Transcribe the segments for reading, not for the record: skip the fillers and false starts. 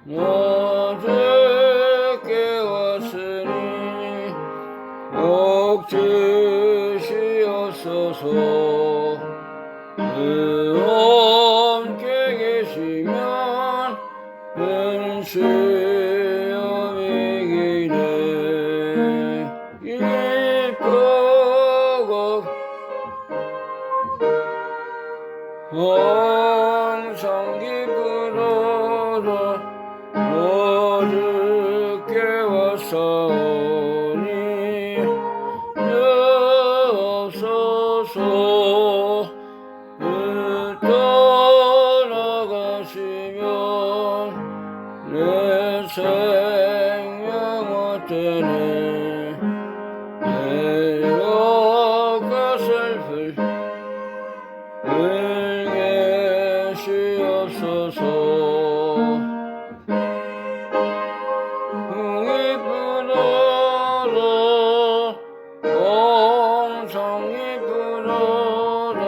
어제 깨웠으니 억제시옵소서. 함께 계시면 은수염이기네. 이쁘고 항상 기쁘도다. 어저께 왔사오니 여옵소서. 떠나가시면 내 생명 어떠네. 내가 슬플 계시옵소서. 이쁘도다 항상 이쁘도다.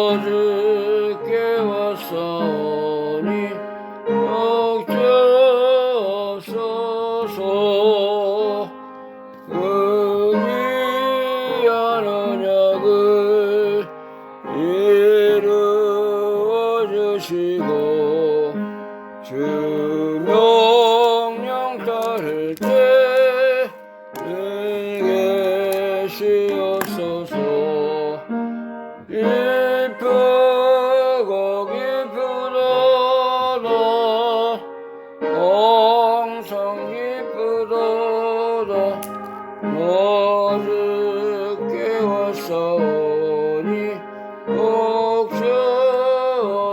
어저께 왔사오니 억제옵소서. 의미한 언약을 이루어 주시고 주 명령 따를 때 계시옵소서. 기쁘고 기쁘도다 항상 기쁘도다. 어저께 왔사오니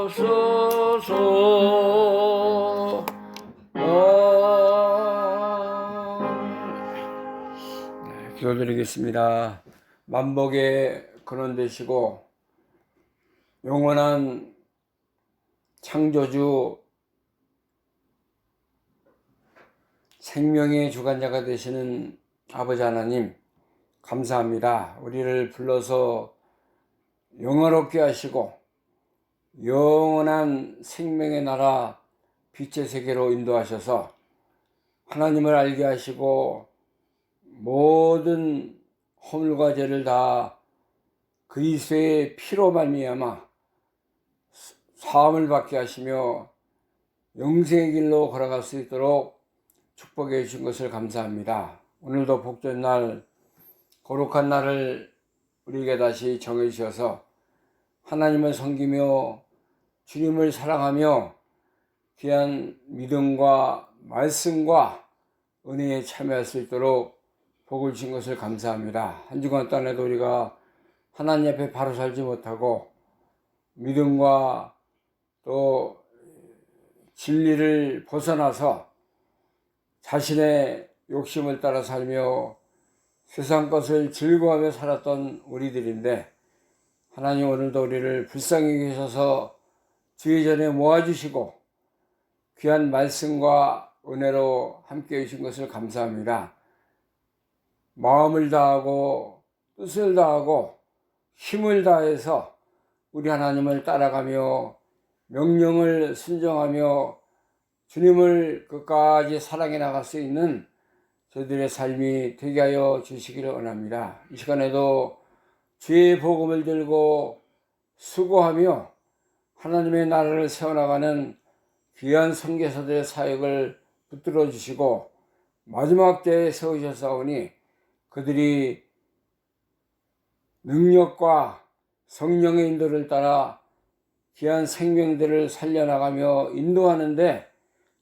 억제옵소서. 기도드리겠습니다. 만복의 근원 되시고 영원한 창조주 생명의 주관자가 되시는 아버지 하나님 감사합니다. 우리를 불러서 영화롭게 하시고 영원한 생명의 나라 빛의 세계로 인도하셔서 하나님을 알게 하시고 모든 허물과 죄를 다 그리스도의 피로 말미암아 사함을 받게 하시며 영생의 길로 걸어갈 수 있도록 축복해 주신 것을 감사합니다. 오늘도 복된 날, 거룩한 날을 우리에게 다시 정해 주셔서 하나님을 섬기며 주님을 사랑하며 귀한 믿음과 말씀과 은혜에 참여할 수 있도록 복을 주신 것을 감사합니다. 한 주간 동안에도 우리가 하나님 앞에 바로 살지 못하고 믿음과 또 진리를 벗어나서 자신의 욕심을 따라 살며 세상 것을 즐거워하며 살았던 우리들인데 하나님 오늘도 우리를 불쌍히 계셔서 주의 전에 모아주시고 귀한 말씀과 은혜로 함께 해주신 것을 감사합니다. 마음을 다하고 뜻을 다하고 힘을 다해서 우리 하나님을 따라가며 명령을 순종하며 주님을 끝까지 사랑해 나갈 수 있는 저희들의 삶이 되게 하여 주시기를 원합니다. 이 시간에도 주의 복음을 들고 수고하며 하나님의 나라를 세워나가는 귀한 선교사들의 사역을 붙들어 주시고 마지막 때에 세우셨사오니 그들이 능력과 성령의 인도를 따라 귀한 생명들을 살려나가며 인도하는데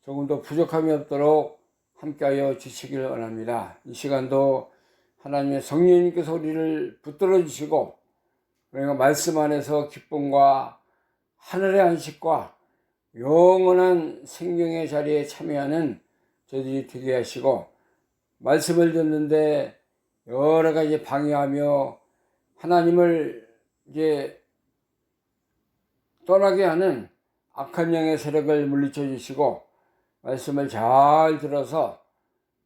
조금 더 부족함이 없도록 함께하여 주시기를 원합니다. 이 시간도 하나님의 성령님께서 우리를 붙들어 주시고 우리가 말씀 안에서 기쁨과 하늘의 안식과 영원한 생명의 자리에 참여하는 저희들이 되게 하시고 말씀을 듣는데 여러 가지 방해하며 하나님을 이제 떠나게 하는 악한 영의 세력을 물리쳐 주시고 말씀을 잘 들어서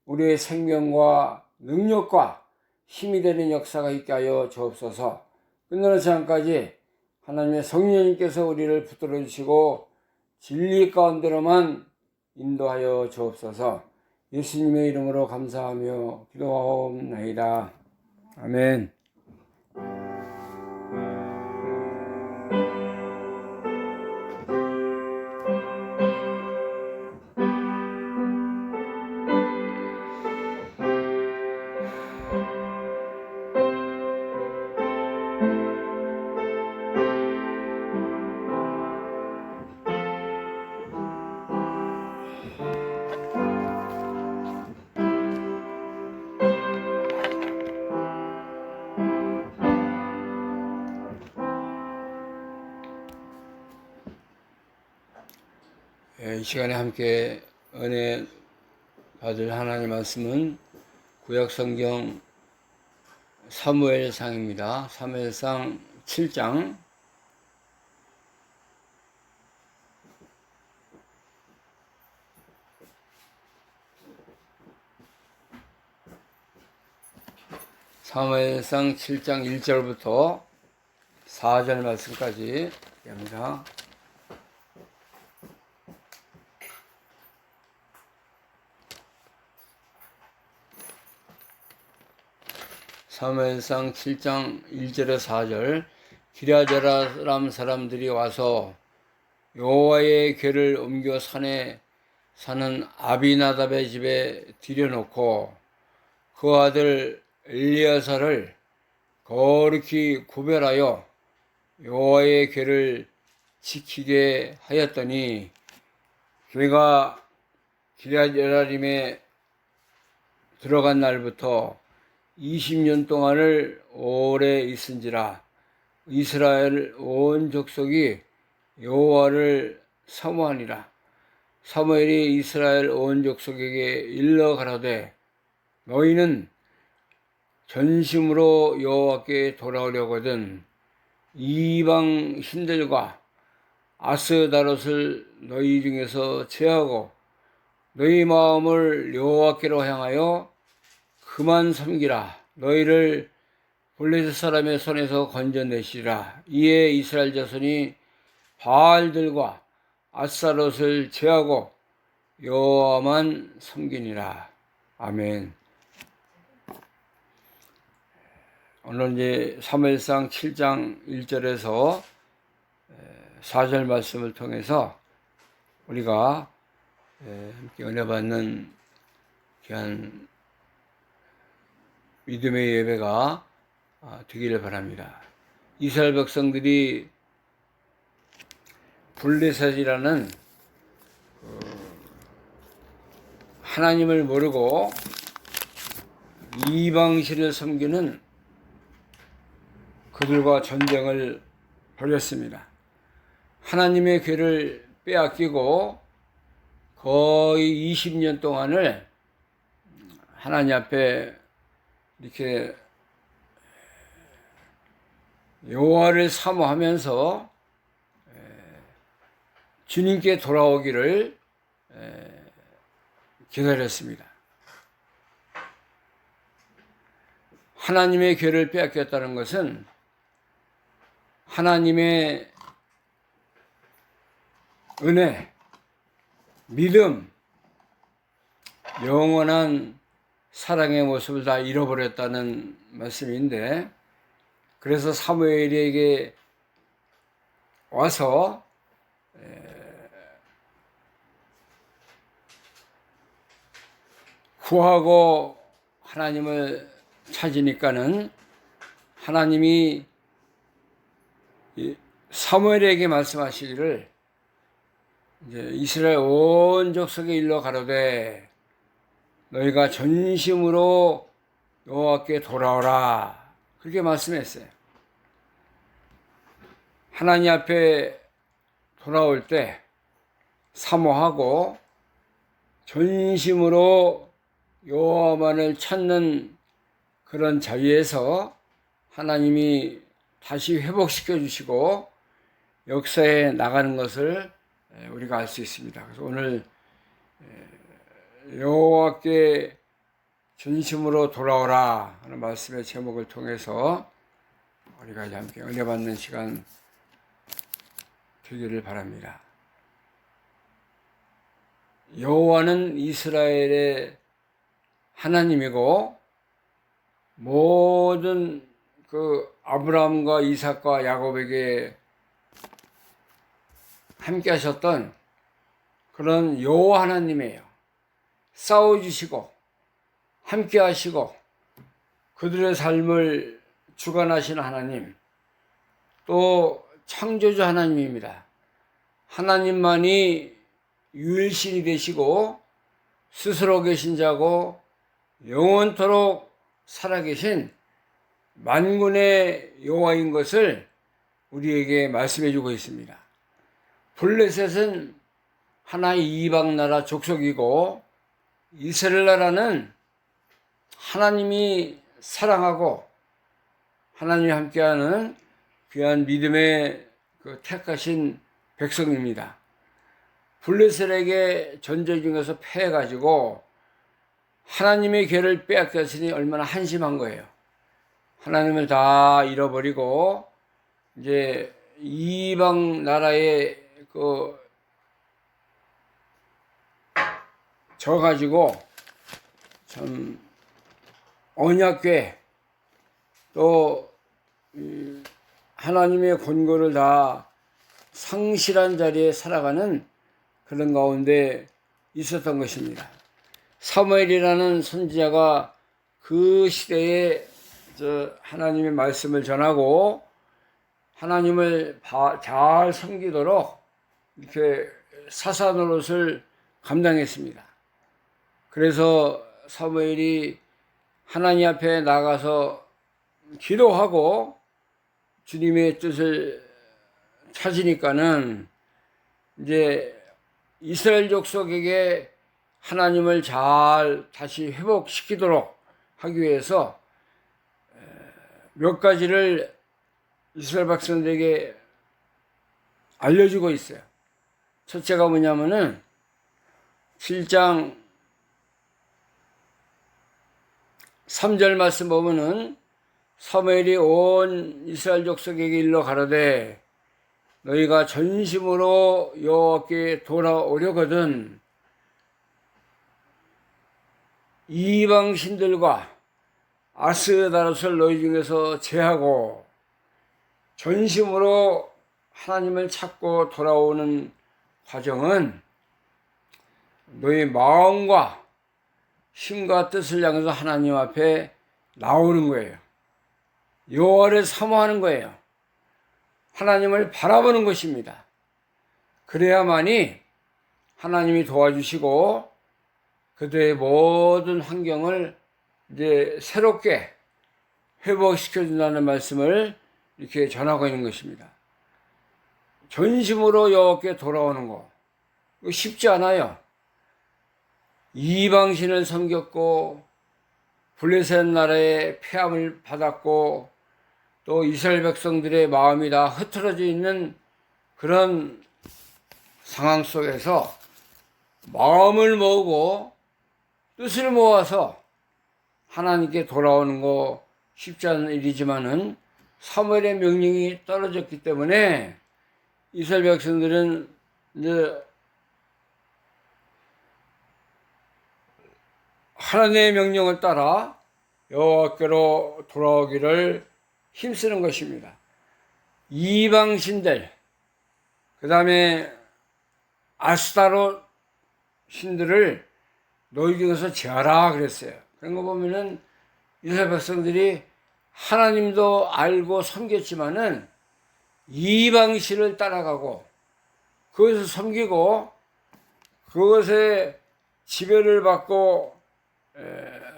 우리의 생명과 능력과 힘이 되는 역사가 있게 하여 주옵소서. 끝나는 시간까지 하나님의 성령님께서 우리를 붙들어 주시고 진리 가운데로만 인도하여 주옵소서. 예수님의 이름으로 감사하며 기도하옵나이다. 아멘. 이 시간에 함께 은혜 받을 하나님의 말씀은 구약성경 사무엘상입니다. 사무엘상 7장 1절부터 4절 말씀까지 합니다. 사무엘상 7장 1절에 4절. 기랴자람 사람들이 와서 여호와의 궤를 옮겨 산에 사는 아비나답의 집에 들여놓고 그 아들 엘리야사를 거룩히 구별하여 여호와의 궤를 지키게 하였더니 궤가 기랴자림에 들어간 날부터 20년 동안을 오래 있은지라. 이스라엘 온 족속이 여호와를 사모하니라. 사무엘이 이스라엘 온 족속에게 일러 가라되 너희는 전심으로 여호와께 돌아오려거든 이방 신들과 아스다롯을 너희 중에서 제하고 너희 마음을 여호와께로 향하여 그만 섬기라. 너희를 블레셋 사람의 손에서 건져내시라. 이에 이스라엘 자손이 바알들과 아스타롯을 제하고 여호와만 섬기니라. 아멘. 오늘 이제 사무엘상 7장 1절에서 4절 말씀을 통해서 우리가 함께 은혜 받는 귀한 믿음의 예배가 되기를 바랍니다. 이스라엘 백성들이 블레셋이라는 하나님을 모르고 이방신을 섬기는 그들과 전쟁을 벌였습니다. 하나님의 궤를 빼앗기고 거의 20년 동안을 하나님 앞에 이렇게 여호와를 사모하면서 주님께 돌아오기를 기다렸습니다. 하나님의 궤를 빼앗겼다는 것은 하나님의 은혜, 믿음, 영원한 사랑의 모습을 다 잃어버렸다는 말씀인데, 그래서 사무엘에게 와서 구하고 하나님을 찾으니까는 하나님이 사무엘에게 말씀하시기를 이제 이스라엘 온 족속에 일러 가로되 너희가 전심으로 여호와께 돌아오라. 그렇게 말씀했어요. 하나님 앞에 돌아올 때 사모하고 전심으로 여호와만을 찾는 그런 자리에서 하나님이 다시 회복시켜 주시고 역사에 나가는 것을 우리가 알 수 있습니다. 그래서 오늘 여호와께 전심으로 돌아오라 하는 말씀의 제목을 통해서 우리가 함께 은혜 받는 시간 되기를 바랍니다. 여호와는 이스라엘의 하나님이고 모든 그 아브라함과 이삭과 야곱에게 함께 하셨던 그런 여호와 하나님이에요. 싸워주시고 함께 하시고 그들의 삶을 주관하시는 하나님, 또 창조주 하나님입니다. 하나님만이 유일신이 되시고 스스로 계신 자고 영원토록 살아계신 만군의 여호와인 것을 우리에게 말씀해 주고 있습니다. 블레셋은 하나의 이방 나라 족속이고 이스라엘 나라는 하나님이 사랑하고 하나님이 함께하는 귀한 믿음의 그 택하신 백성입니다. 블레셋에게 전쟁 중에서 패해가지고 하나님의 궤를 빼앗겼으니 얼마나 한심한 거예요. 하나님을 다 잃어버리고 이제 이방 나라에 져가지고 참 언약궤 또 하나님의 권고를 다 상실한 자리에 살아가는 그런 가운데 있었던 것입니다. 사무엘이라는 선지자가 그 시대에 하나님의 말씀을 전하고 하나님을 잘 섬기도록 이렇게 사사 노릇을 감당했습니다. 그래서 사무엘이 하나님 앞에 나가서 기도하고 주님의 뜻을 찾으니까는 이제 이스라엘 족속에게 하나님을 잘 다시 회복시키도록 하기 위해서 몇 가지를 이스라엘 백성들에게 알려주고 있어요. 첫째가 뭐냐면은 7장 3절 말씀 보면은 사무엘이 온 이스라엘 족속에게 일러 가로되 너희가 전심으로 여호와께 돌아오려거든 이방 신들과 아스다롯을 너희 중에서 제하고 전심으로 하나님을 찾고 돌아오는 과정은 너희 마음과 힘과 뜻을 향해서 하나님 앞에 나오는 거예요. 여호와를 사모하는 거예요. 하나님을 바라보는 것입니다. 그래야만이 하나님이 도와주시고 그들의 모든 환경을 이제 새롭게 회복시켜준다는 말씀을 이렇게 전하고 있는 것입니다. 전심으로 여호와께 돌아오는 거 이거 쉽지 않아요. 이방신을 섬겼고 블레셋 나라의 패함을 받았고 또 이스라엘 백성들의 마음이 다 흐트러져 있는 그런 상황 속에서 마음을 모으고 뜻을 모아서 하나님께 돌아오는 거 쉽지 않은 일이지만은 사무엘의 명령이 떨어졌기 때문에 이스라엘 백성들은 이제 하나님의 명령을 따라 여호와께로 돌아오기를 힘쓰는 것입니다. 이방신들, 그 다음에 아스타롯 신들을 너희 중에서 제하라 그랬어요. 그런 거 보면은 이스라엘 백성들이 하나님도 알고 섬겼지만은 이방신을 따라가고 그것을 섬기고 그것에 지배를 받고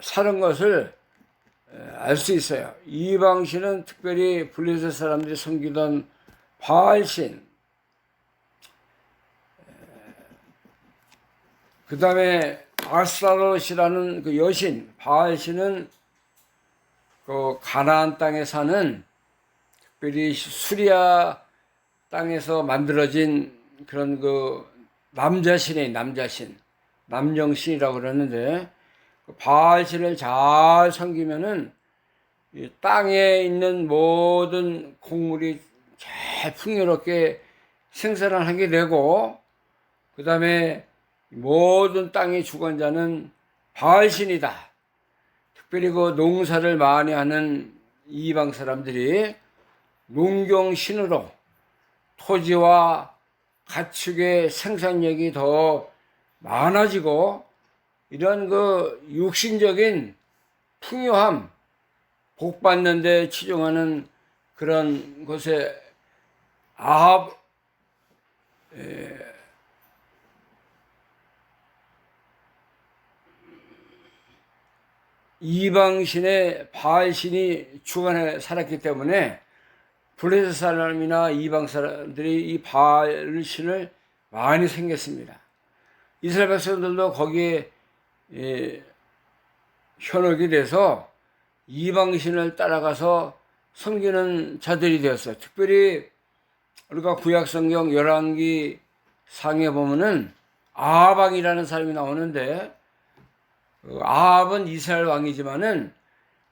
사는 것을 알 수 있어요. 이방신은 특별히 블레셋 사람들이 섬기던 바알신, 그 다음에 아스타롯이라는 그 여신, 바알신은 그 가나안 땅에 사는 특별히 수리아 땅에서 만들어진 그런 그 남자신의 남자신, 남정신이라고 그러는데 바알신을 잘 섬기면은 이 땅에 있는 모든 곡물이 잘 풍요롭게 생산을 하게 되고 그 다음에 모든 땅의 주관자는 바알신이다. 특별히 그 농사를 많이 하는 이방 사람들이 농경신으로 토지와 가축의 생산력이 더 많아지고 이런 그 육신적인 풍요함, 복받는 데 치중하는 그런 곳에 아합 이방신의 바알신이 주관해 살았기 때문에 블레셋 사람이나 이방 사람들이 이 바알신을 많이 생겼습니다. 이스라엘 백성들도 거기에 현혹이 돼서 이방신을 따라가서 섬기는 자들이 되었어요. 특별히 우리가 구약성경 열왕기 상에 보면은 아합왕이라는 사람이 나오는데 아합은 이스라엘 왕이지만은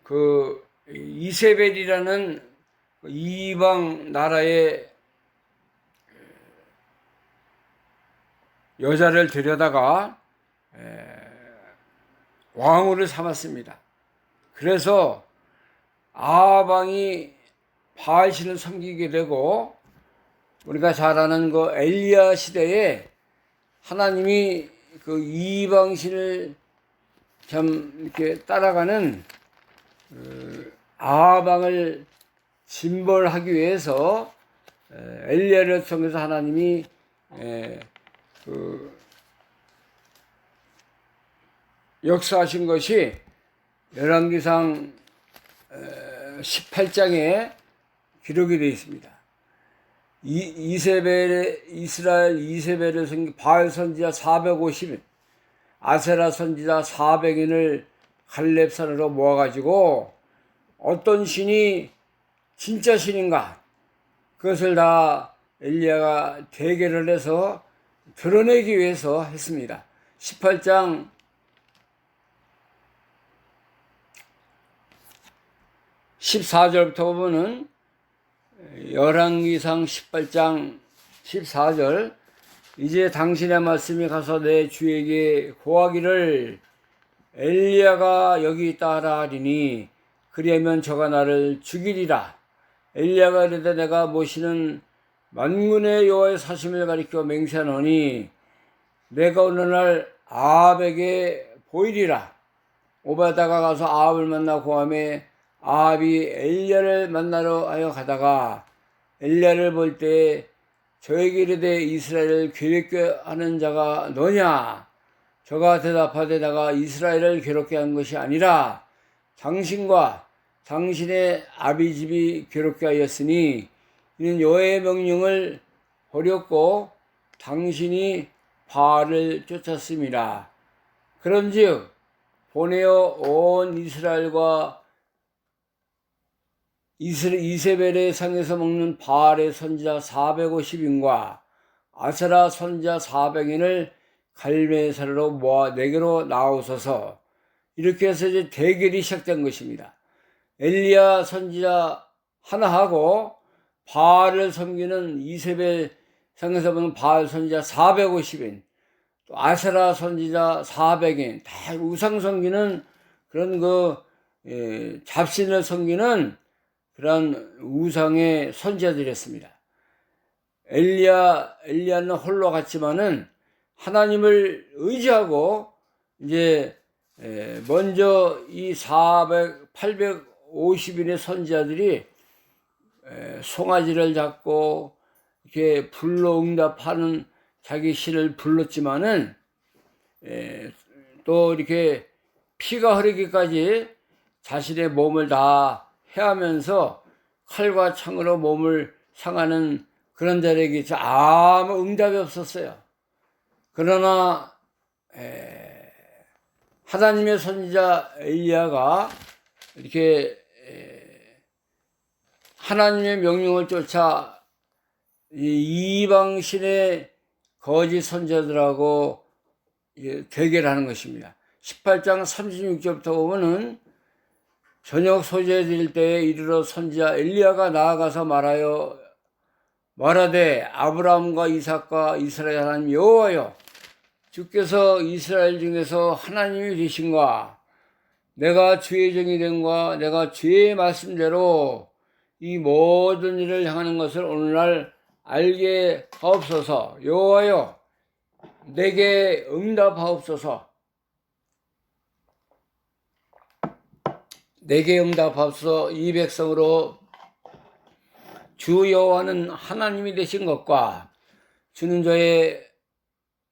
그 이세벨이라는 이방 나라의 여자를 데려다가 왕후를 삼았습니다. 그래서 아합 왕이 바알신을 섬기게 되고 우리가 잘 아는 그 엘리야 시대에 하나님이 그 이방신을 참 이렇게 따라가는 아합 왕을 진벌하기 위해서 엘리야를 통해서 하나님이 역사하신 것이 열왕기상 18장에 기록이 되어 있습니다. 이스라엘 이세벨을 섬긴 바알 선지자 450인, 아세라 선지자 400인을 갈렙산으로 모아가지고 어떤 신이 진짜 신인가 그것을 다 엘리야가 대결을 해서 드러내기 위해서 했습니다. 18장 14절부터 보면은 열왕기상 18장 14절 이제 당신의 말씀이 가서 내 주에게 고하기를 엘리야가 여기 있다 하라 하리니 그리하면 저가 나를 죽이리라. 엘리야가 이르되 내가 모시는 만군의 여호와의 사심을 가리켜 맹세하노니 내가 어느 날 아합에게 보이리라. 오바다가 가서 아합을 만나 고함에 아합이 엘리야를 만나러 하여 가다가 엘리야를 볼 때 저에게 이르되 이스라엘을 괴롭게 하는 자가 너냐? 저가 대답하되 내가 이스라엘을 괴롭게 한 것이 아니라 당신과 당신의 아비집이 괴롭게 하였으니 이는 여호와의 명령을 버렸고 당신이 바알을 쫓았음이라. 그런즉 보내어 온 이스라엘과 이세벨의 상에서 먹는 바알의 선지자 450인과 아세라 선지자 400인을 갈멜산으로 모아 내게로 나오소서. 이렇게 해서 이제 대결이 시작된 것입니다. 엘리야 선지자 하나하고 바알을 섬기는 이세벨 상에서 보는 바알 선지자 450인, 또 아세라 선지자 400인, 다 우상 섬기는 그런 잡신을 섬기는 그런 우상의 선지자들이었습니다. 엘리야는 홀로 갔지만은 하나님을 의지하고 이제 먼저 이 850인의 선지자들이 송아지를 잡고 이렇게 불로 응답하는 자기 신을 불렀지만은 또 이렇게 피가 흐르기까지 자신의 몸을 다 해하면서 칼과 창으로 몸을 상하는 그런 자에게 아무 응답이 없었어요. 그러나 하나님의 선지자 엘리야가 이렇게 하나님의 명령을 쫓아 이방신의 거짓 선지자들하고 대결하는 것입니다. 18장 36절부터 보면은 저녁 소재 드릴 때에 이르러 선지자 엘리야가 나아가서 말하되 아브라함과 이삭과 이스라엘 하나님 여호와여 주께서 이스라엘 중에서 하나님이 되신가? 내가 주의 종이 된가? 내가 주의 말씀대로 이 모든 일을 행하는 것을 오늘날 알게 하옵소서. 여호와여, 내게 응답하옵소서. 내게 응답하옵소서. 이 백성으로 주 여호와는 하나님이 되신 것과 주는 저의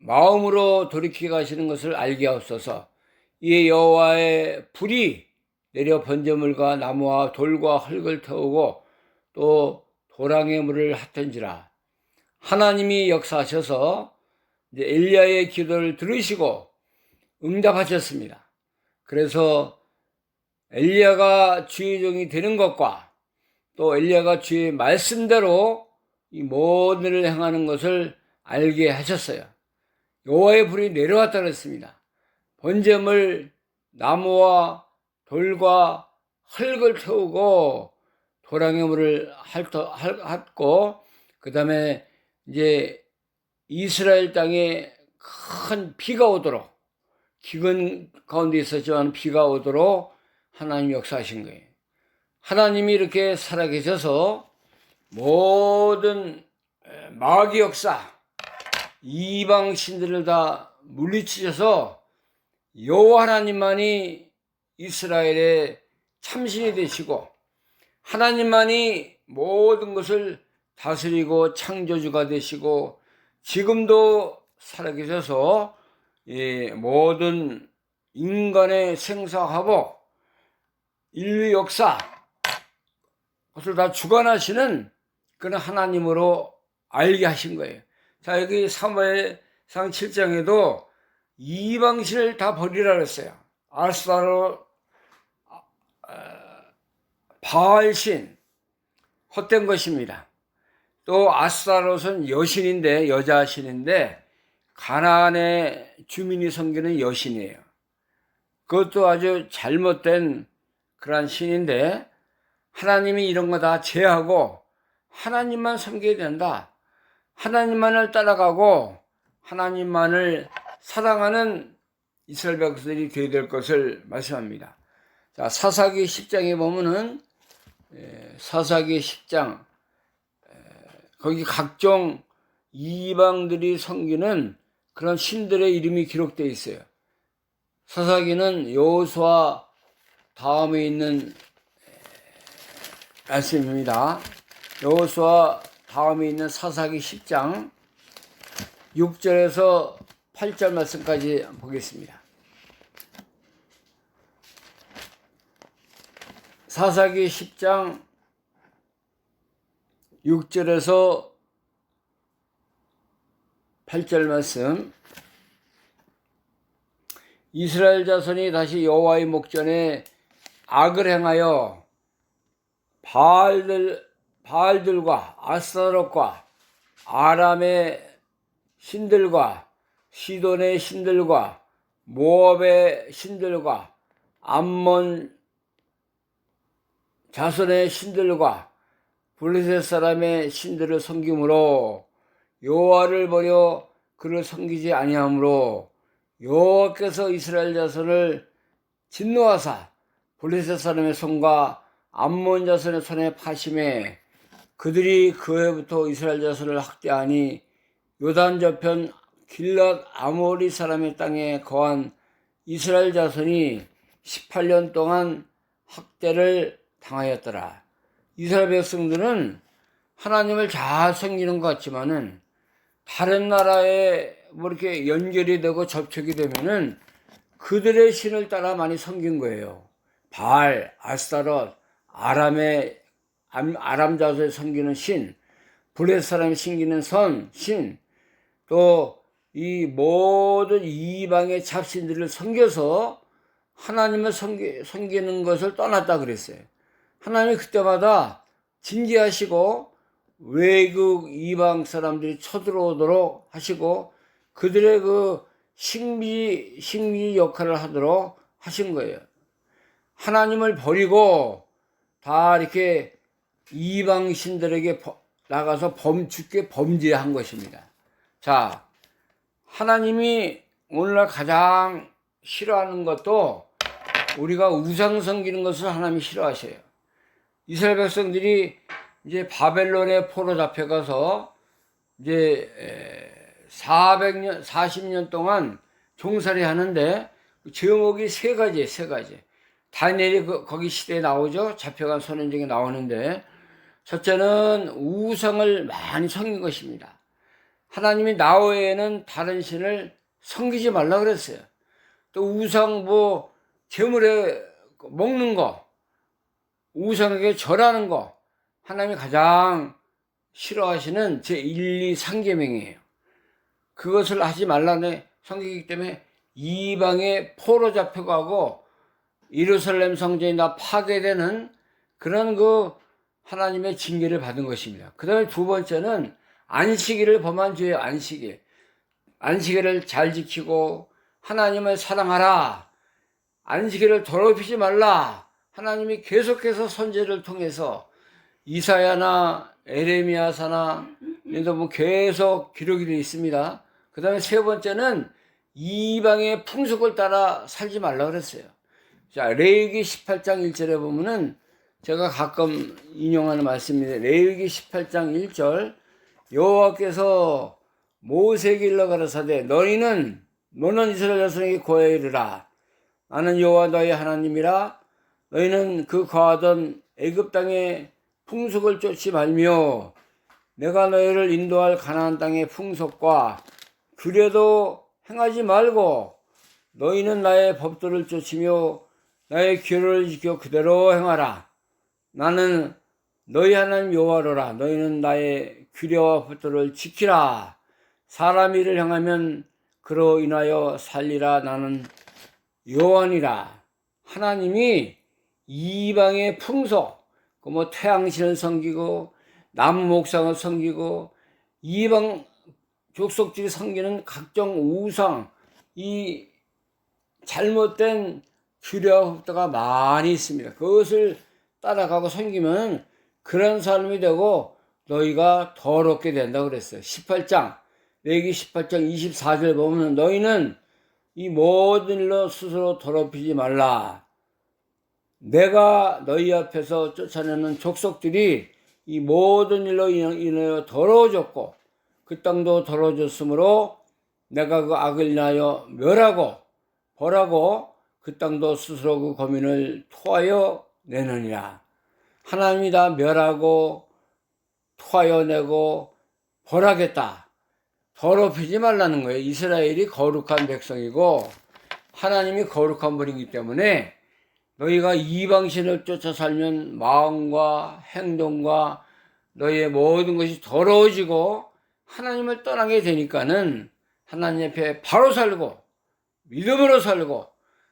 마음으로 돌이켜 가시는 것을 알게 하옵소서. 이에 여호와의 불이 내려 번제물과 나무와 돌과 흙을 태우고 또 도랑의 물을 핫던지라. 하나님이 역사하셔서 이제 엘리야의 기도를 들으시고 응답하셨습니다. 그래서 엘리야가 주의 종이 되는 것과 또 엘리야가 주의 말씀대로 이 모든 일을 행하는 것을 알게 하셨어요. 여호와의 불이 내려왔다 그랬습니다. 번제물 나무와 돌과 흙을 태우고 도랑의 물을 핥고 그 다음에 이제 이스라엘 땅에 큰 비가 오도록, 기근 가운데 있었지만 비가 오도록 하나님이 역사하신 거예요. 하나님이 이렇게 살아계셔서 모든 마귀 역사, 이방 신들을 다 물리치셔서 여호와 하나님만이 이스라엘의 참신이 되시고 하나님만이 모든 것을 다스리고 창조주가 되시고 지금도 살아계셔서 모든 인간의 생사화복, 인류 역사 그것을 다 주관하시는 그런 하나님으로 알게 하신 거예요. 자, 여기 사무엘상 7장에도 이방신을 다 버리라 그랬어요. 아스타로, 바알신, 헛된 것입니다. 또 아스타롯은 여신인데, 여자신인데 가나안의 주민이 섬기는 여신이에요. 그것도 아주 잘못된 그러한 신인데 하나님이 이런 거 다 제하고 하나님만 섬겨야 된다. 하나님만을 따라가고 하나님만을 사랑하는 이스라엘 백성들이 되어야 될 것을 말씀합니다. 자, 사사기 10장에 보면은 사사기 10장 거기 각종 이방들이 섬기는 그런 신들의 이름이 기록되어 있어요. 사사기는 여호수아 다음에 있는 말씀입니다. 여호수아 다음에 있는 사사기 10장 6절에서 8절 말씀까지 보겠습니다. 사사기 10장 6절에서 8절 말씀. 이스라엘 자손이 다시 여호와의 목전에 악을 행하여 바알들과 아스타롯과 아람의 신들과 시돈의 신들과 모압의 신들과 암몬 자손의 신들과 블레셋 사람의 신들을 섬김으로 여호와를 버려 그를 섬기지 아니하므로 여호와께서 이스라엘 자손을 진노하사 블레셋 사람의 손과 암몬 자손의 손에 파심해 그들이 그 해부터 이스라엘 자손을 학대하니 요단 저편 길랏 아모리 사람의 땅에 거한 이스라엘 자손이 18년 동안 학대를 당하였더라. 이스라엘 백성들은 하나님을 잘 섬기는 것 같지만은 다른 나라에 뭐 이렇게 연결이 되고 접촉이 되면은 그들의 신을 따라 많이 섬긴 거예요. 바알, 아스타롯, 아람 자손이 섬기는 신, 블레셋 사람이 섬기는 신, 또 이 모든 이방의 잡신들을 섬겨서 하나님을 섬기는 것을 떠났다 그랬어요. 하나님이 그때마다 징계하시고 외국 이방 사람들이 쳐들어오도록 하시고 그들의 그 식미 역할을 하도록 하신 거예요. 하나님을 버리고 다 이렇게 이방 신들에게 나가서 죽게 범죄한 것입니다. 자, 하나님이 오늘날 가장 싫어하는 것도 우리가 우상 섬기는 것을 하나님이 싫어하셔요. 이스라엘 백성들이 이제 바벨론에 포로 잡혀가서 이제 40년 동안 종살이 하는데 제목이 세 가지. 다니엘이 거기 시대에 나오죠. 잡혀간 소년 중에 나오는데, 첫째는 우상을 많이 섬긴 것입니다. 하나님이 나 외에는 다른 신을 섬기지 말라 그랬어요. 또 우상 제물에 먹는 거, 우상에게 절하는 거, 하나님이 가장 싫어하시는 제 1, 2, 3계명이에요. 그것을 하지 말라네 섬기기 때문에 이방에 포로 잡혀가고 예루살렘 성전이 다 파괴되는 그런 하나님의 징계를 받은 것입니다. 그 다음에 두 번째는 안식일을 범한 죄예요. 안식일을 잘 지키고 하나님을 사랑하라. 안식일을 더럽히지 말라. 하나님이 계속해서 선지자를 통해서 이사야나 에레미야서나 계속 기록이 되어 있습니다. 그 다음에 세 번째는 이방의 풍속을 따라 살지 말라 그랬어요. 자, 레위기 18장 1절에 보면은 제가 가끔 인용하는 말씀입니다. 레위기 18장 1절, 여호와께서 모세에게 일러 가라사대 너는 이스라엘 자손에게 고하여 이르라. 나는 여호와 너희 하나님이라. 너희는 그 거하던 애굽 땅의 풍속을 쫓지 말며 내가 너희를 인도할 가나안 땅의 풍속과 규례도 행하지 말고 너희는 나의 법도를 쫓으며 나의 규례를 지켜 그대로 행하라. 나는 너희 하나님 여호와로라. 너희는 나의 규례와 법도를 지키라. 사람 일을 행하면 그로 인하여 살리라. 나는 여호와니라. 하나님이 이방의 풍속, 태양신을 섬기고 나무 목상을 섬기고 이방 족속들이 섬기는 각종 우상, 이 잘못된 규례와 법도가 많이 있습니다. 그것을 따라가고 섬기면 그런 사람이 되고 너희가 더럽게 된다고 그랬어요. 18장, 레위기 18장 24절 보면 너희는 이 모든 일로 스스로 더럽히지 말라. 내가 너희 앞에서 쫓아내는 족속들이 이 모든 일로 인하여 더러워졌고 그 땅도 더러워졌으므로 내가 그 악을 인하여 멸하고 벌하고 그 땅도 스스로 그 거민을 토하여 내느니라. 하나님이 다 멸하고 토하여 내고 벌하겠다. 더럽히지 말라는 거예요. 이스라엘이 거룩한 백성이고 하나님이 거룩한 분이기 때문에 너희가 이방신을 쫓아 살면 마음과 행동과 너희의 모든 것이 더러워지고 하나님을 떠나게 되니까는 하나님 앞에 바로 살고 믿음으로 살고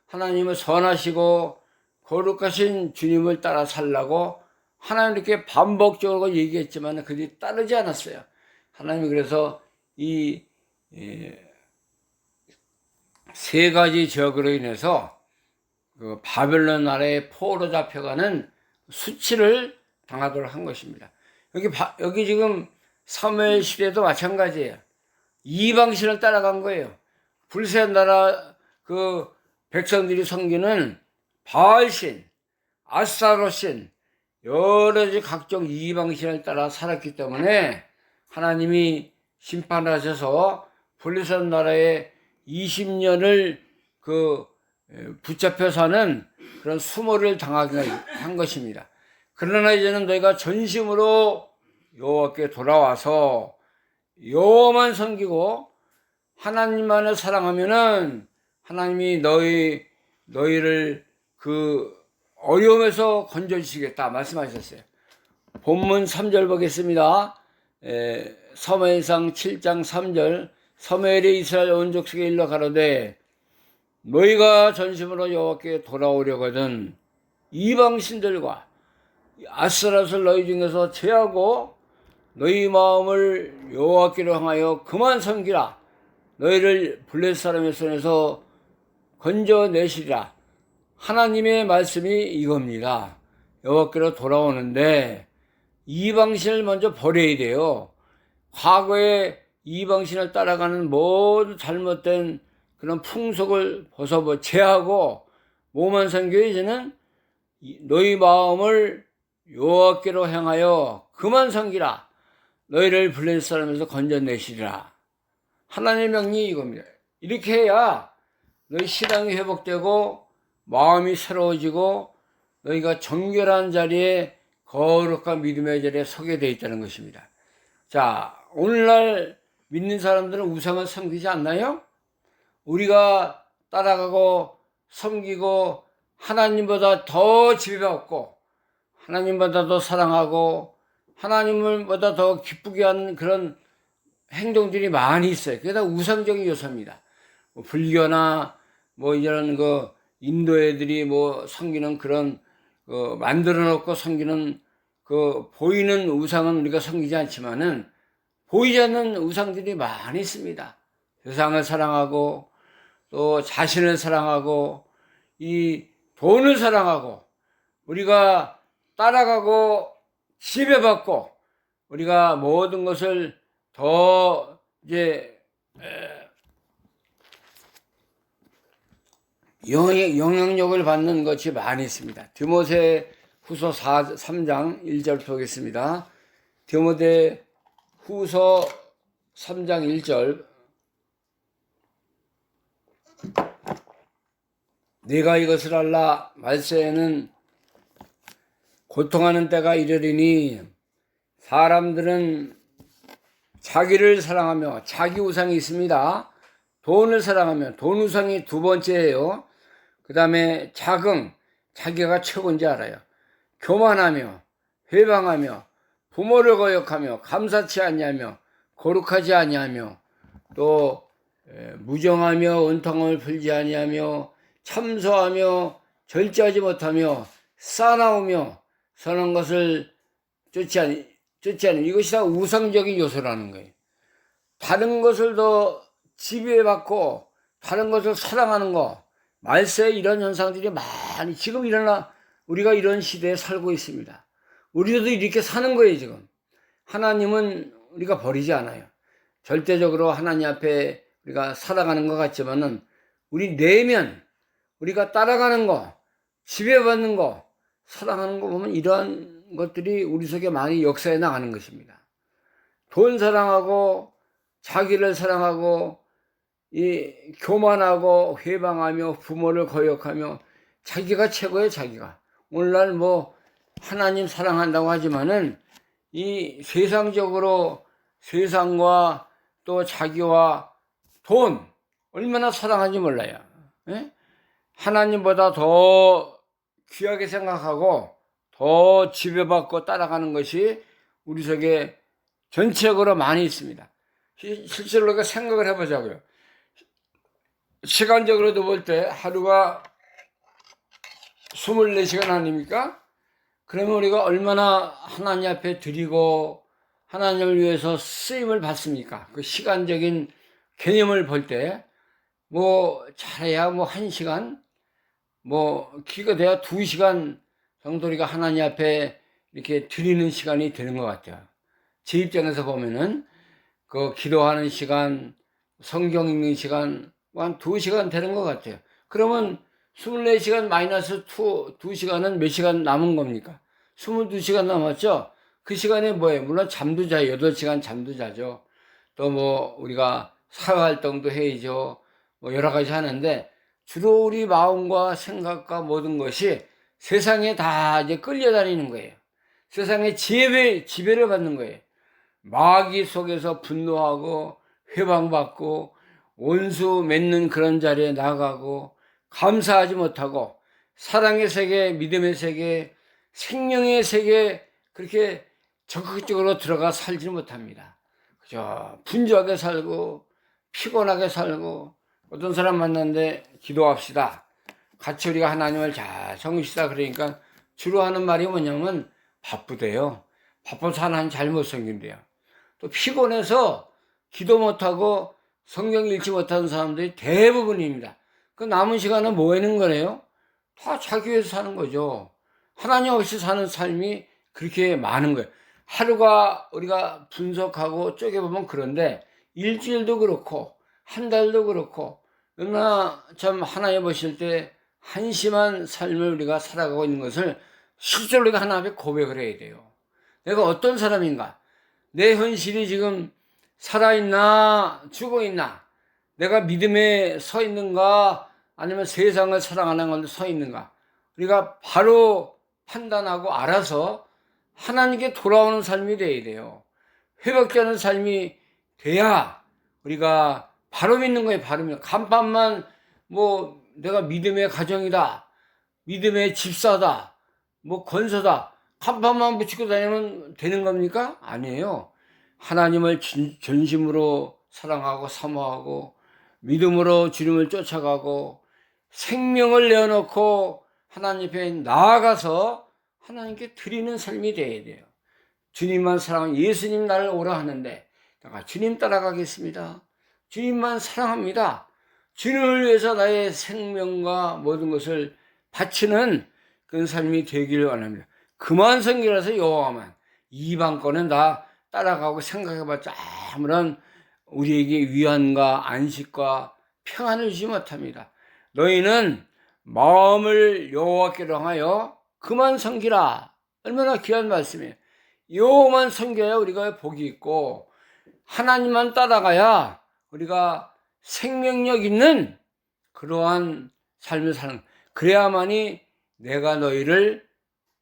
하나님을 선하시고 거룩하신 주님을 따라 살라고 하나님 이렇게 반복적으로 얘기했지만 그들이 따르지 않았어요. 하나님이 그래서 이 세 가지 지역으로 인해서 그 바벨론 나라의 포로 잡혀가는 수치를 당하도록 한 것입니다. 여기 지금 사무엘 시대도 마찬가지예요. 이방신을 따라간 거예요. 불새 나라 그 백성들이 섬기는 바알신, 아스타롯신, 여러 가지 각종 이방신을 따라 살았기 때문에 하나님이 심판하셔서 블레셋 나라에 20년을 붙잡혀 사는 그런 수모를 당하게 한 것입니다. 그러나 이제는 너희가 전심으로 여호와께 돌아와서 여호와만 섬기고 하나님만을 사랑하면은 하나님이 너희를 그 어려움에서 건져주시겠다 말씀하셨어요. 본문 3절 보겠습니다. 사무엘상 7장 3절, 사무엘이 이스라엘 온 족속에 일러 가로되 너희가 전심으로 여호와께 돌아오려거든 이방신들과 아스라를 너희 중에서 제하고 너희 마음을 여호와께로 향하여 그만 섬기라. 너희를 블레셋 사람의 손에서 건져내시리라. 하나님의 말씀이 이겁니다. 여호와께로 돌아오는데 이방신을 먼저 버려야 돼요. 과거에 이방신을 따라가는 모든 잘못된 그런 풍속을 제하고 뭐만 섬겨요? 이제는 너희 마음을 여호와께로 향하여 그만 섬기라. 너희를 블레셋 사람에서 건져내시리라. 하나님의 명령이 이겁니다. 이렇게 해야 너희 신앙이 회복되고 마음이 새로워지고 너희가 정결한 자리에 거룩한 믿음의 자리에 서게 되어 있다는 것입니다. 자, 오늘날 믿는 사람들은 우상을 섬기지 않나요? 우리가 따라가고 섬기고 하나님보다 더 지배받고 하나님보다 더 사랑하고 하나님보다 더 기쁘게 하는 그런 행동들이 많이 있어요. 그게 다 우상적인 요소입니다. 뭐 불교나 뭐 이런 인도 애들이 뭐 섬기는 그런 만들어 놓고 섬기는 보이는 우상은 우리가 섬기지 않지만은 보이지 않는 우상들이 많이 있습니다. 세상을 사랑하고 또 자신을 사랑하고 이 돈을 사랑하고 우리가 따라가고 지배받고 우리가 모든 것을 더 이제 영향력을 받는 것이 많이 있습니다. 디모데 후서 3장 1절 보겠습니다. 디모데 후서 3장 1절 내가 이것을 알라 말세에는 고통하는 때가 이르리니 사람들은 자기를 사랑하며 자기 우상이 있습니다. 돈을 사랑하며 돈 우상이 두 번째예요. 그 다음에 자긍, 자기가 최고인지 알아요. 교만하며 회방하며 부모를 거역하며 감사치 아니하며 거룩하지 아니하며 또 무정하며 은통을 풀지 아니하며 참소하며 절제하지 못하며 싸나우며 선한 것을 쫓지 않는 이것이 다 우상적인 요소라는 거예요. 다른 것을 더 지배받고 다른 것을 사랑하는 거 말세에 이런 현상들이 많이 지금 우리가 이런 시대에 살고 있습니다. 우리도 이렇게 사는 거예요. 지금 하나님은 우리가 버리지 않아요. 절대적으로 하나님 앞에 우리가 살아가는 것 같지만은 우리 내면 우리가 따라가는 거 지배받는 거 사랑하는 거 보면 이러한 것들이 우리 속에 많이 역사해 나가는 것입니다. 돈 사랑하고 자기를 사랑하고 이 교만하고 회방하며 부모를 거역하며 자기가 최고예요. 자기가 오늘날 뭐 하나님 사랑한다고 하지만은 이 세상적으로 세상과 또 자기와 돈 얼마나 사랑하는지 몰라요. 에? 하나님보다 더 귀하게 생각하고 더 지배받고 따라가는 것이 우리 속에 전체적으로 많이 있습니다. 실제로 우리가 생각을 해보자고요. 시간적으로도 볼 때 하루가 24시간 아닙니까? 그러면 우리가 얼마나 하나님 앞에 드리고 하나님을 위해서 쓰임을 받습니까? 그 시간적인 개념을 볼 때 뭐 잘해야 뭐 1시간 뭐 기가 돼야 2시간 정도 우리가 하나님 앞에 이렇게 드리는 시간이 되는 것 같아요. 제 입장에서 보면은 그 기도하는 시간, 성경 읽는 시간 한 2시간 되는 것 같아요. 그러면 24시간 마이너스 2시간은 몇 시간 남은 겁니까? 22시간 남았죠? 그 시간에 뭐예요? 물론 잠도 자요. 8시간 잠도 자죠. 또 뭐 우리가 사회활동도 해야죠. 뭐 여러 가지 하는데 주로 우리 마음과 생각과 모든 것이 세상에 다 이제 끌려다니는 거예요. 세상에 지배를 받는 거예요. 마귀 속에서 분노하고 회방받고 원수 맺는 그런 자리에 나가고 감사하지 못하고 사랑의 세계, 믿음의 세계, 생명의 세계 그렇게 적극적으로 들어가 살지 못합니다. 그죠? 분주하게 살고 피곤하게 살고 어떤 사람 만났는데 기도합시다. 같이 우리가 하나님을 잘 섬깁시다. 그러니까 주로 하는 말이 뭐냐면 바쁘대요. 바빠서 하나님 잘못 섬긴대요. 또 피곤해서 기도 못하고 성경 읽지 못하는 사람들이 대부분입니다. 그 남은 시간은 뭐 하는 거래요? 다 자기 위해서 사는 거죠. 하나님 없이 사는 삶이 그렇게 많은 거예요. 하루가 우리가 분석하고 쪼개보면 그런데 일주일도 그렇고 한 달도 그렇고 그러나 참 하나님 보실 때 한심한 삶을 우리가 살아가고 있는 것을 실제로 우리가 하나님 앞에 고백을 해야 돼요. 내가 어떤 사람인가? 내 현실이 지금 살아있나 죽어있나? 내가 믿음에 서 있는가? 아니면 세상을 사랑하는 건데 서 있는가? 우리가 바로 판단하고 알아서 하나님께 돌아오는 삶이 돼야 돼요. 회복되는 삶이 돼야 우리가 바로 믿는 거예요. 바로 믿는 거. 간판만 뭐 내가 믿음의 가정이다, 믿음의 집사다, 뭐 건서다, 간판만 붙이고 다니면 되는 겁니까? 아니에요. 하나님을 전심으로 사랑하고 사모하고 믿음으로 주님을 쫓아가고 생명을 내어놓고 하나님 앞에 나아가서 하나님께 드리는 삶이 되어야 돼요. 주님만 사랑하면 예수님 나를 오라 하는데 내가 주님 따라가겠습니다. 주님만 사랑합니다. 주님을 위해서 나의 생명과 모든 것을 바치는 그런 삶이 되기를 원합니다. 그만 성기라서 여호와만, 이방권은 다 따라가고 생각해봤자 아무런 우리에게 위안과 안식과 평안을 주지 못합니다. 너희는 마음을 여호와께로 향하여 그만 섬기라. 얼마나 귀한 말씀이에요. 여호와만 섬겨야 우리가 복이 있고 하나님만 따라가야 우리가 생명력 있는 그러한 삶을 사는, 그래야만이 내가 너희를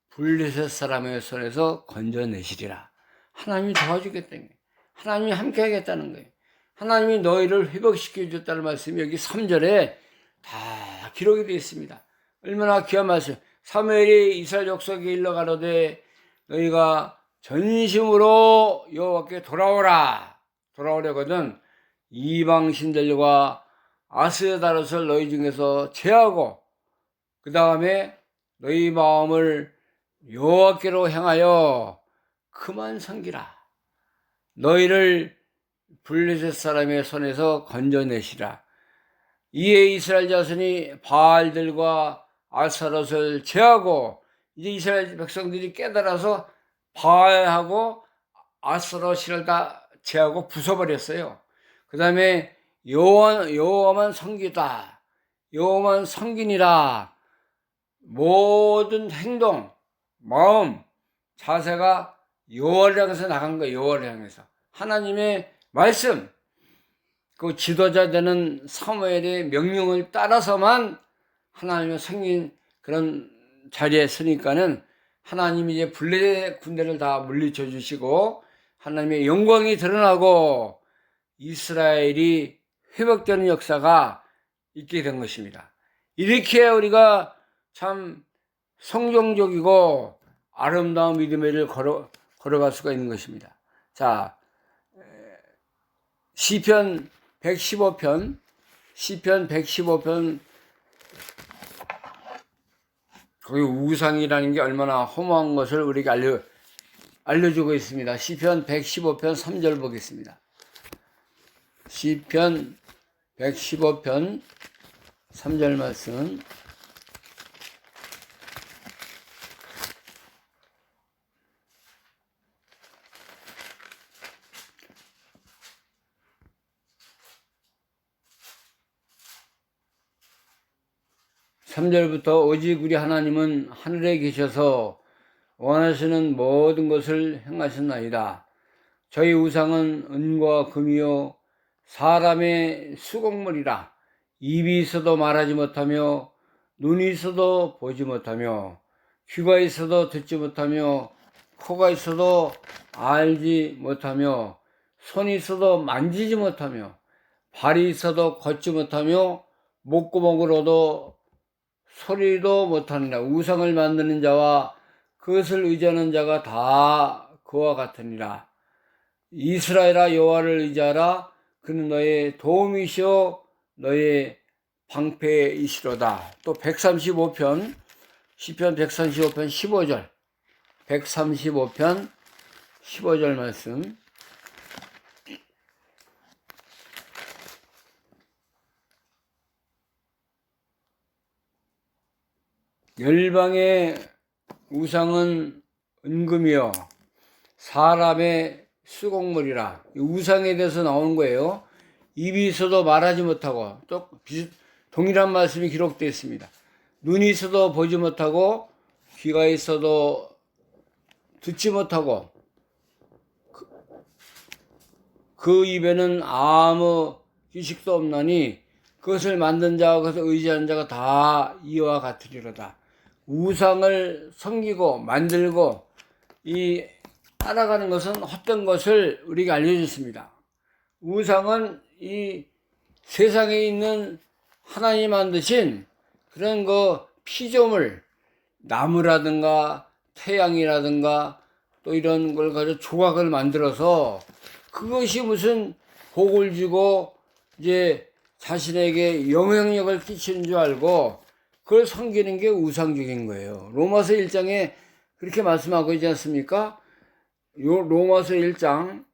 블레셋 사람의 손에서 건져내시리라. 하나님이 도와주겠다는 거예요. 하나님이 함께 하겠다는 거예요. 하나님이 너희를 회복시켜 줬다는 말씀이 여기 3절에 다 기록이 되어 있습니다. 얼마나 귀한 말씀. 사무엘이 이스라엘 족속에 일러 가로되 너희가 전심으로 여호와께 돌아오려거든 이방 신들과 아스다롯을 너희 중에서 제하고 그 다음에 너희 마음을 여호와께로 향하여 그만 섬기라. 너희를 블레셋 사람의 손에서 건져내시라. 이에 이스라엘 자손이 바알들과 아스타롯을 제하고, 이제 이스라엘 백성들이 깨달아서 바알하고 아스타롯을 다 제하고 부숴버렸어요. 그 다음에 여호와만 섬기다, 여호와만 섬기니라. 모든 행동, 마음, 자세가 여호와를 향해서 나간 거예요. 여호와를 향해서. 하나님의 말씀, 그 지도자 되는 사무엘의 명령을 따라서만 하나님의 생긴 그런 자리에 서니까는 하나님이 이제 블레셋 군대를 다 물리쳐 주시고 하나님의 영광이 드러나고 이스라엘이 회복되는 역사가 있게 된 것입니다. 이렇게 우리가 참 성경적이고 아름다운 믿음의 길을 걸어갈 수가 있는 것입니다. 자, 시편 115편 거기 우상이라는 게 얼마나 허무한 것을 우리에게 알려주고 있습니다. 시편 115편 3절 보겠습니다. 시편 115편 3절 말씀. (3절부터) 오직 우리 하나님은 하늘에 계셔서 원하시는 모든 것을 행하셨나이다. 저희 우상은 은과 금이요 사람의 수공물이라. 입이 있어도 말하지 못하며 눈이 있어도 보지 못하며 귀가 있어도 듣지 못하며 코가 있어도 알지 못하며 손이 있어도 만지지 못하며 발이 있어도 걷지 못하며 목구멍으로도 소리도 못하느라. 우상을 만드는 자와 그것을 의지하는 자가 다 그와 같으니라. 이스라엘아 여호와를 의지하라. 그는 너의 도움이시오 너의 방패이시로다. 또 135편 시편 135편 15절 135편 15절 말씀. 열방의 우상은 은금이요 사람의 수공물이라. 우상에 대해서 나오는 거예요. 입이 있어도 말하지 못하고, 또 동일한 말씀이 기록되어 있습니다. 눈이 있어도 보지 못하고, 귀가 있어도 듣지 못하고, 그 입에는 아무 휴식도 없나니 그것을 만든 자와 그것을 의지하는 자가 다 이와 같으리로다. 우상을 섬기고 만들고 이 따라가는 것은 헛된 것을 우리에게 알려줬습니다. 우상은 이 세상에 있는 하나님이 만드신 그런 피조물, 나무라든가 태양이라든가 또 이런 걸 가지고 조각을 만들어서 그것이 무슨 복을 주고 이제 자신에게 영향력을 끼치는 줄 알고 그걸 섬기는 게 우상적인 거예요. 로마서 1장에 그렇게 말씀하고 있지 않습니까? 로마서 1장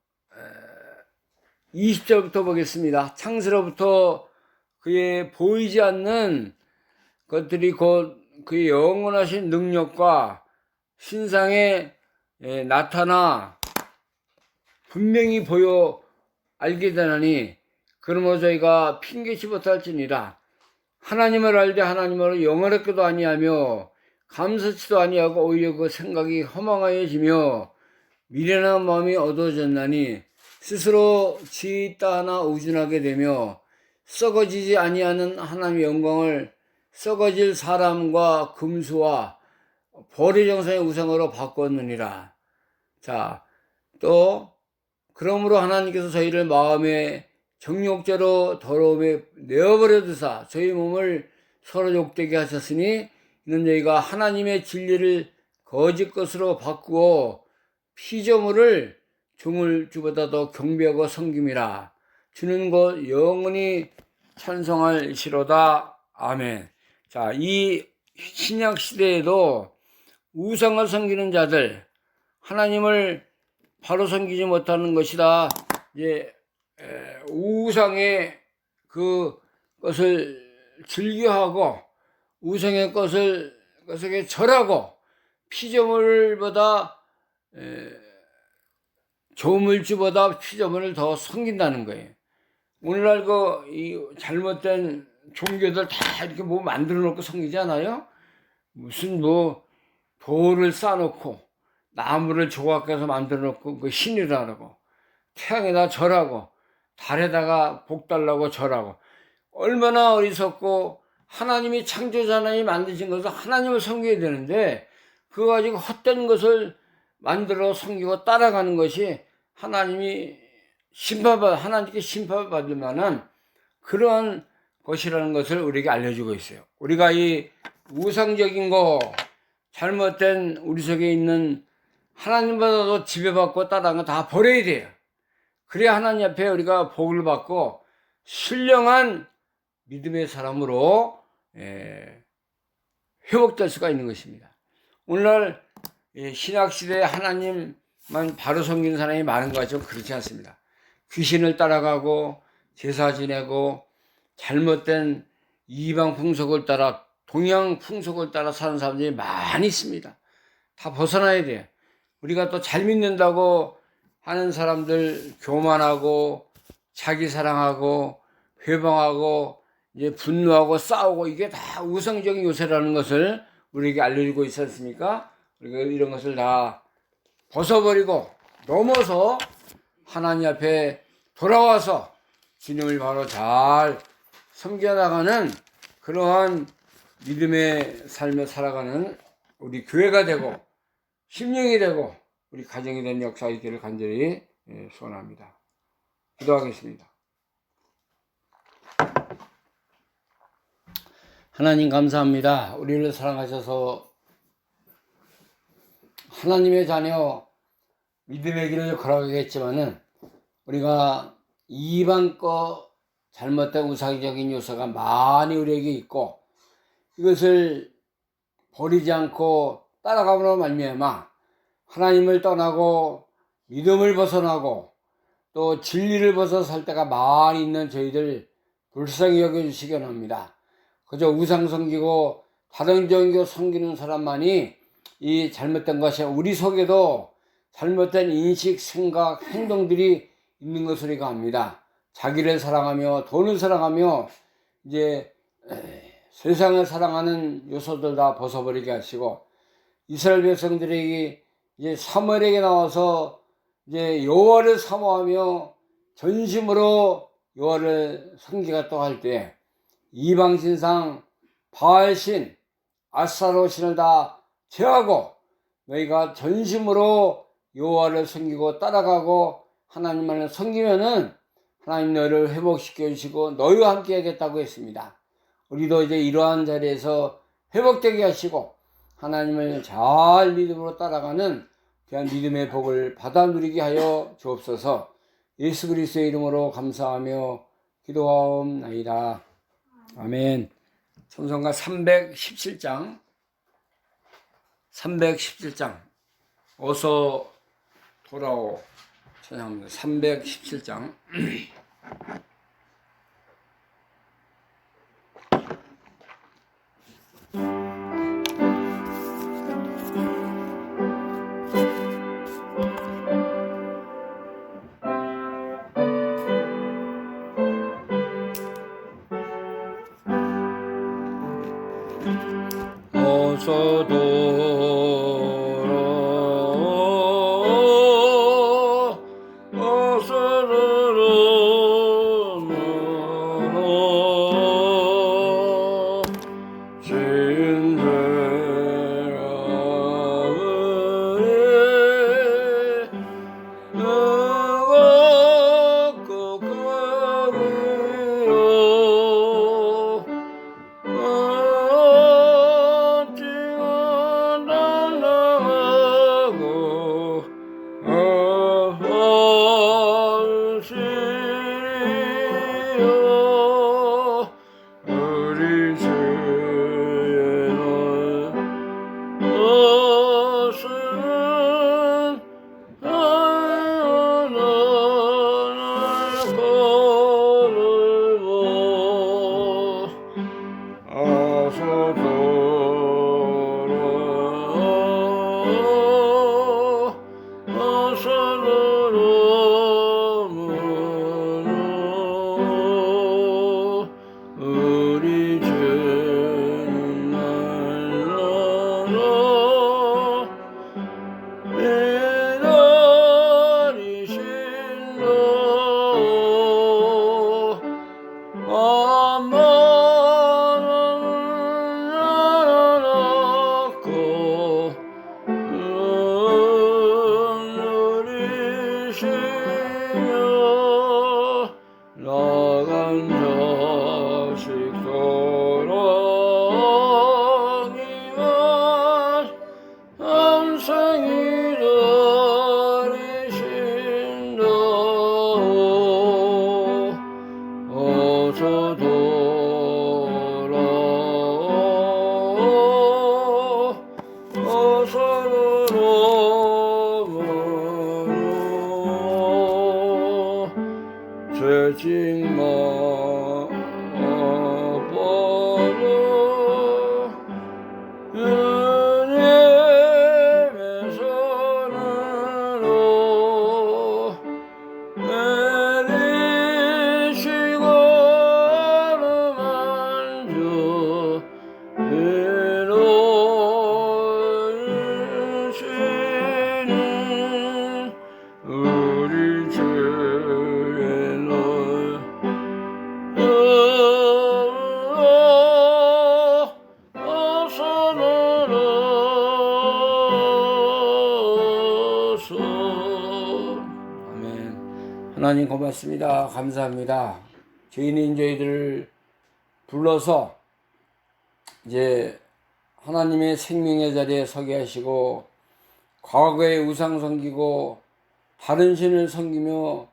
20절부터 보겠습니다. 창세로부터 그의 보이지 않는 것들이 곧 그의 영원하신 능력과 신상에 나타나 분명히 보여 알게 되나니 그러므로 저희가 핑계치 못할지니라. 하나님을 알되 하나님으로 영원하게도 아니하며 감사치도 아니하고 오히려 그 생각이 허망하여지며 미련한 마음이 어두워졌나니 스스로 지있다 하나 우준하게 되며 썩어지지 아니하는 하나님의 영광을 썩어질 사람과 금수와 벌의 정상의 우상으로 바꿨느니라. 자, 또 그러므로 하나님께서 저희를 마음의 정욕죄로 더러움에 내어버려 두사 저희 몸을 서로 욕되게 하셨으니 이는 저희가 하나님의 진리를 거짓 것으로 바꾸어 피조물을 종을 주보다 더 경배하고 섬김이라. 주는 것 영원히 찬송할 시로다. 아멘. 자, 이 신약 시대에도 우상을 섬기는 자들, 하나님을 바로 섬기지 못하는 것이다. 이제 우상의 것을 즐겨하고 우상의 것에게 절하고 피조물보다 조물주보다 피조물을 더 섬긴다는 거예요. 오늘날 이 잘못된 종교들 다 이렇게 만들어 놓고 섬기지 않아요? 무슨 돌을 쌓아놓고 나무를 조각해서 만들어 놓고 그 신이라고 태양에다 절하고 달에다가 복 달라고 절하고 얼마나 어리석고 하나님이 창조자 하나님이 만드신 것을 하나님을 섬겨야 되는데 그거 가지고 헛된 것을 만들어 섬기고 따라가는 것이 하나님께 심판을 받을 만한 그러한 것이라는 것을 우리에게 알려주고 있어요. 우리가 이 우상적인 잘못된 우리 속에 있는 하나님보다도 지배받고 따라가는 거 다 버려야 돼요. 그래야 하나님 앞에 우리가 복을 받고 신령한 믿음의 사람으로 회복될 수가 있는 것입니다. 오늘날 신약시대에 하나님만 바로 섬기는 사람이 많은 것 같지만 그렇지 않습니다. 귀신을 따라가고 제사 지내고 잘못된 이방 풍속을 따라 동양 풍속을 따라 사는 사람들이 많이 있습니다. 다 벗어나야 돼요. 우리가 또 잘 믿는다고 하는 사람들 교만하고 자기 사랑하고 회방하고 이제 분노하고 싸우고 이게 다 우상적인 요새라는 것을 우리에게 알려주고 있지 않습니까? 우리가 이런 것을 다 벗어버리고 넘어서 하나님 앞에 돌아와서 주님을 바로 잘 섬겨나가는 그러한 믿음의 삶을 살아가는 우리 교회가 되고 심령이 되고 우리 가정이 된 역사가 있기를 간절히 소원합니다. 기도하겠습니다. 하나님 감사합니다. 우리를 사랑하셔서 하나님의 자녀 믿음의 길을 걸어가겠지만은 우리가 이방 잘못된 우상적인 요소가 많이 우리에게 있고 이것을 버리지 않고 따라감으로 말미암아 하나님을 떠나고 믿음을 벗어나고 또 진리를 벗어 살 때가 많이 있는 저희들 불쌍히 여겨주시기 원합니다. 그저 우상 섬기고 다른 종교 섬기는 사람만이 이 잘못된 것이 우리 속에도 잘못된 인식, 생각, 행동들이 있는 것을 우리가 압니다. 자기를 사랑하며 돈을 사랑하며 이제 세상을 사랑하는 요소들 다 벗어버리게 하시고, 이스라엘 백성들에게 이제 사무엘에게 나와서 이제 여호와를 사모하며 전심으로 여호와를 섬기겠다고 할 때 이방 신상 바알신 아스타롯신을 다 제하고 너희가 전심으로 여호와를 섬기고 따라가고 하나님만을 섬기면은 하나님 너희를 회복시켜 주시고 너희와 함께 하겠다고 했습니다. 우리도 이제 이러한 자리에서 회복되게 하시고 하나님을 잘 믿음으로 따라가는 귀한 믿음의 복을 받아 누리게 하여 주옵소서. 예수 그리스도의 이름으로 감사하며 기도하옵나이다. 아멘. 찬송가 317장 어서 돌아오 찬양합니다. 317장 어서 돌아오 어서 돌아오 지은 죄라 그래 너가 꼭하기로 하나님 고맙습니다. 감사합니다. 죄인인 저희들을 불러서 이제 하나님의 생명의 자리에 서게 하시고 과거에 우상 섬기고 다른 신을 섬기며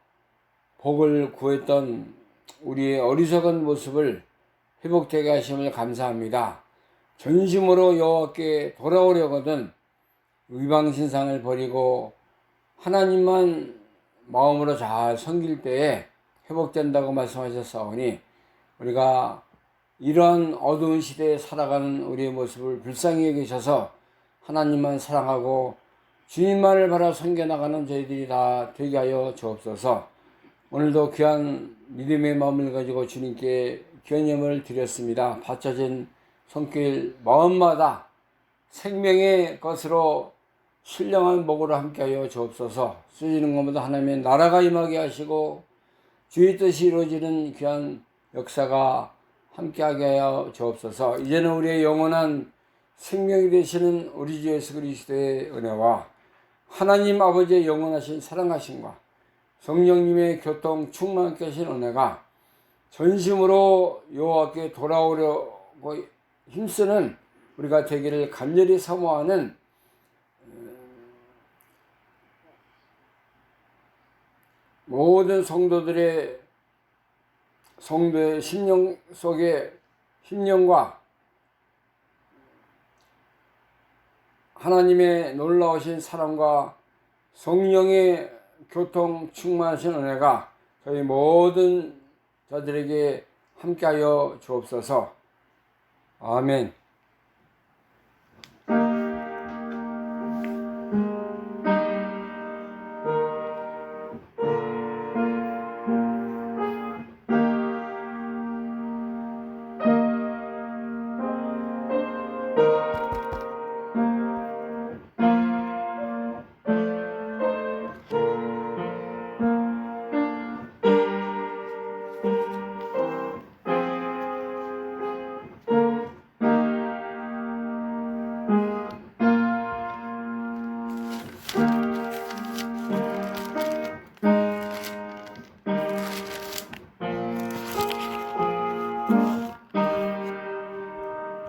복을 구했던 우리의 어리석은 모습을 회복되게 하심을 감사합니다. 전심으로 여호와께 돌아오려거든 의방신상을 버리고 하나님만 마음으로 잘 섬길 때에 회복된다고 말씀하셨사오니 우리가 이런 어두운 시대에 살아가는 우리의 모습을 불쌍히 여기셔서 하나님만 사랑하고 주님만을 바라 섬겨나가는 저희들이 다 되게 하여 주옵소서. 오늘도 귀한 믿음의 마음을 가지고 주님께 기념을 드렸습니다. 받쳐진 손길 마음마다 생명의 것으로 신령한 목으로 함께하여 주옵소서. 쓰시는 것보다 하나님의 나라가 임하게 하시고 주의 뜻이 이루어지는 귀한 역사가 함께하게 하여 주옵소서. 이제는 우리의 영원한 생명이 되시는 우리 주 예수 그리스도의 은혜와 하나님 아버지의 영원하신 사랑하심과 성령님의 교통 충만케 하신 은혜가 전심으로 여호와께 돌아오려고 힘쓰는 우리가 되기를 간절히 사모하는 모든 성도의 심령 속에 심령과 하나님의 놀라우신 사랑과 성령의 교통 충만하신 은혜가 저희 모든 자들에게 함께하여 주옵소서. 아멘.